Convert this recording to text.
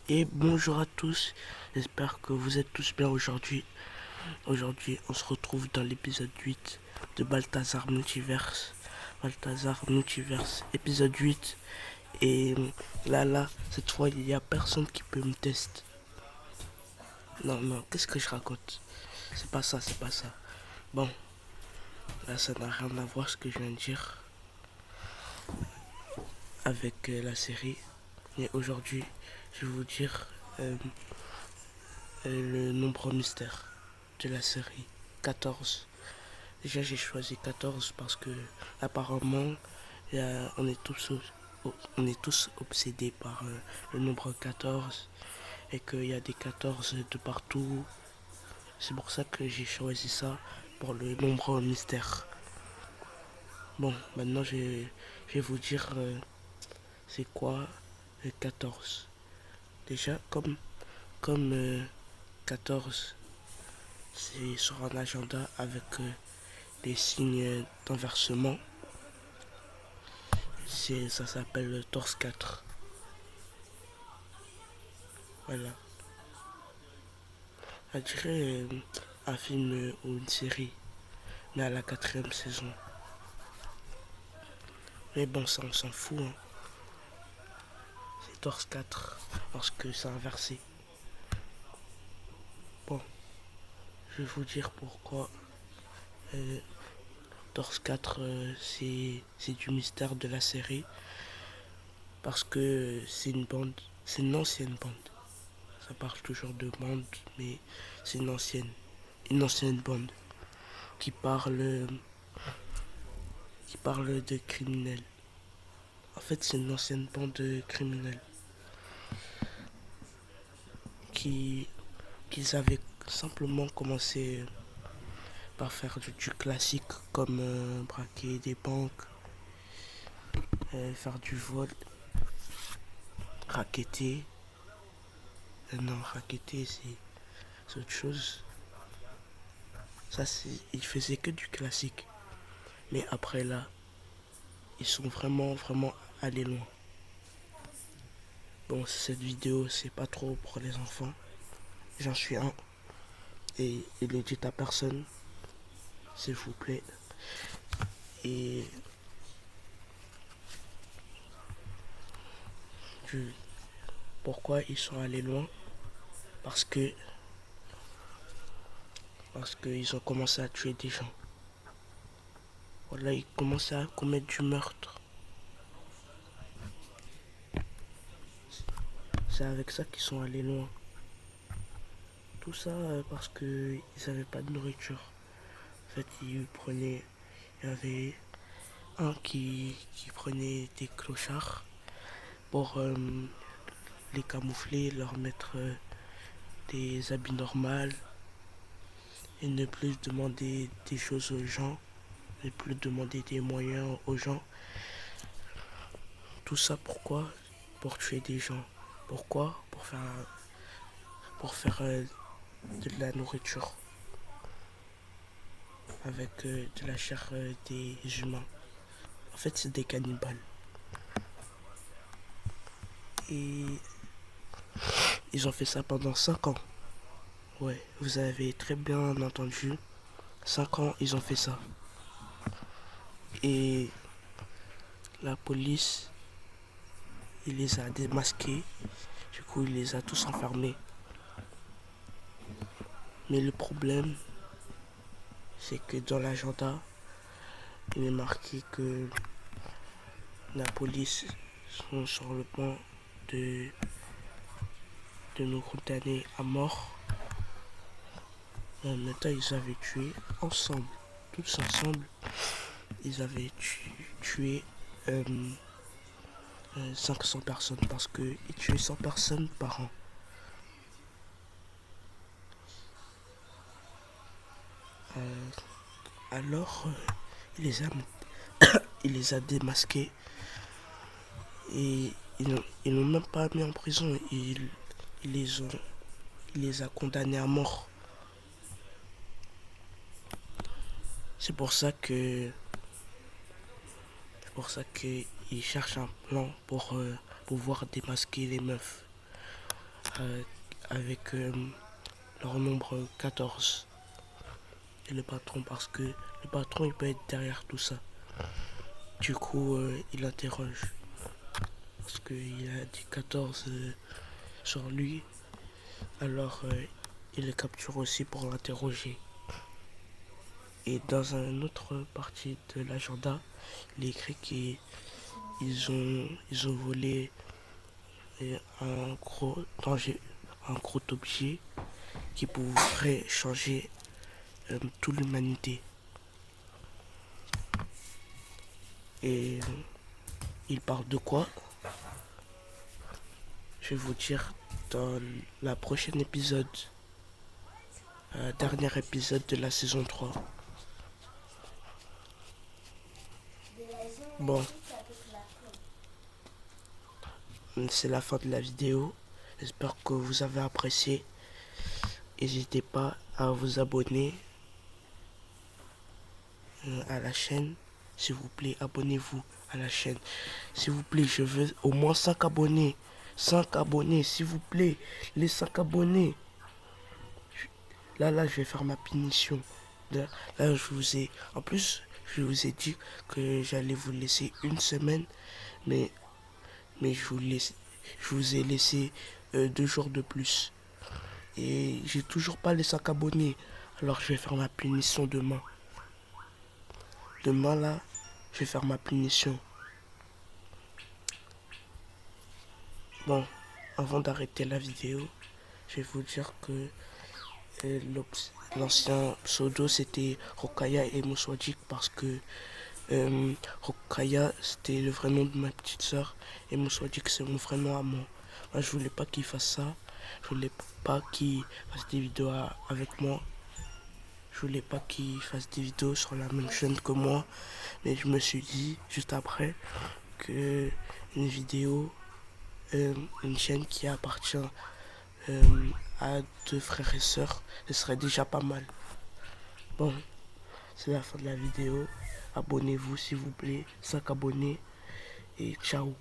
Et bonjour à tous, j'espère que vous êtes tous bien aujourd'hui. Aujourd'hui, on se retrouve dans l'épisode 8 de Balthazar Multiverse. Balthazar Multiverse, épisode 8. Et là, cette fois, il n'y a personne qui peut me tester. Non, non, qu'est-ce que je raconte? C'est pas ça, c'est pas ça. Bon, là, ça n'a rien à voir ce que je viens de dire avec la série. Et aujourd'hui, je vais vous dire le nombre mystère de la série 14. Déjà, j'ai choisi 14 parce que apparemment, on est tous obsédés par le nombre 14 et qu'il y a des 14 de partout. C'est pour ça que j'ai choisi ça pour le nombre mystère. Bon, maintenant je vais vous dire c'est quoi le 14. Déjà, comme 14, c'est sur un agenda avec des signes d'inversement. Ça s'appelle le torse 4. Voilà. On dirait un film ou une série, mais à la quatrième saison. Mais bon, ça on s'en fout. Hein. C'est torse 4 parce que c'est inversé. Bon, je vais vous dire pourquoi euh, torse 4 c'est du mystère de la série. Parce que c'est une ancienne bande. Ça parle toujours de bande, mais c'est une ancienne bande qui parle, qui parle de criminels. En fait, c'est une ancienne bande de criminels qui, qu'ils avaient simplement commencé par faire du classique comme braquer des banques, faire du vol, racketter. Non, racketter c'est autre chose. Ça, ils faisaient que du classique. Mais après là, ils sont vraiment allés loin. Bon, cette vidéo, c'est pas trop pour les enfants. J'en suis un. Et il le dit à personne, s'il vous plaît. Et du, pourquoi ils sont allés loin? Parce que parce qu'ils ont commencé à tuer des gens. Voilà, ils commençaient à commettre du meurtre. C'est avec ça qu'ils sont allés loin. Tout ça parce qu'ils n'avaient pas de nourriture. En fait, il y avait un qui prenait des clochards pour les camoufler, leur mettre des habits normaux et ne plus demander des choses aux gens, ne plus demander des moyens aux gens. Tout ça pourquoi? Pour tuer des gens. Pourquoi? Pour faire de la nourriture avec de la chair des humains. En fait, c'est des cannibales. Et ils ont fait ça pendant 5 ans. Ouais, vous avez très bien entendu. 5 ans, ils ont fait ça. Et la police, il les a démasqués. Du coup, il les a tous enfermés. Mais le problème, c'est que dans l'agenda, il est marqué que la police sont sur le point de, de nous condamner à mort. Maintenant, ils avaient tué ensemble, tous ensemble, ils avaient tué euh, 500 personnes parce qu'ils tuaient 100 personnes par an. Euh, alors, il les a démasqués et ils n'ont même pas mis en prison. Il les ont, il les a condamnés à mort. C'est pour ça que ils cherchent un plan pour pouvoir démasquer les meufs. euh, avec leur nombre 14 et le patron, parce que le patron il peut être derrière tout ça. Du coup, il interroge parce qu'il a dit 14 sur lui, alors il le capture aussi pour l'interroger. Et dans une autre partie de l'agenda, il est écrit qu'ils ont volé un gros danger, un gros objet qui pourrait changer toute l'humanité. Et il parle de quoi? Je vais vous dire dans la prochaine épisode, dernier épisode de la saison 3. Bon, c'est la fin de la vidéo. J'espère que vous avez apprécié. N'hésitez pas à vous abonner à la chaîne. S'il vous plaît, abonnez-vous à la chaîne. S'il vous plaît, je veux au moins 5 abonnés. 5 abonnés, s'il vous plaît. Les 5 abonnés. Là, je vais faire ma punition. Là, je vous ai... En plus, je vous ai dit que j'allais vous laisser une semaine. Mais je vous ai laissé 2 jours de plus. Et j'ai toujours pas les 5 abonnés. Alors, je vais faire ma punition demain. Demain, là, je vais faire ma punition. Bon, avant d'arrêter la vidéo, je vais vous dire que l'ancien pseudo c'était Rokaya et Mouswadjik parce que Rokaya c'était le vrai nom de ma petite soeur et Mouswadjik c'est mon vrai nom à moi. Moi je voulais pas qu'il fasse ça, je voulais pas qu'il fasse des vidéos avec moi, je voulais pas qu'il fasse des vidéos sur la même chaîne que moi, mais je me suis dit juste après que une vidéo, une chaîne qui appartient à 2 frères et sœurs, ce serait déjà pas mal. Bon, c'est la fin de la vidéo. Abonnez-vous s'il vous plaît, 5 abonnés et ciao.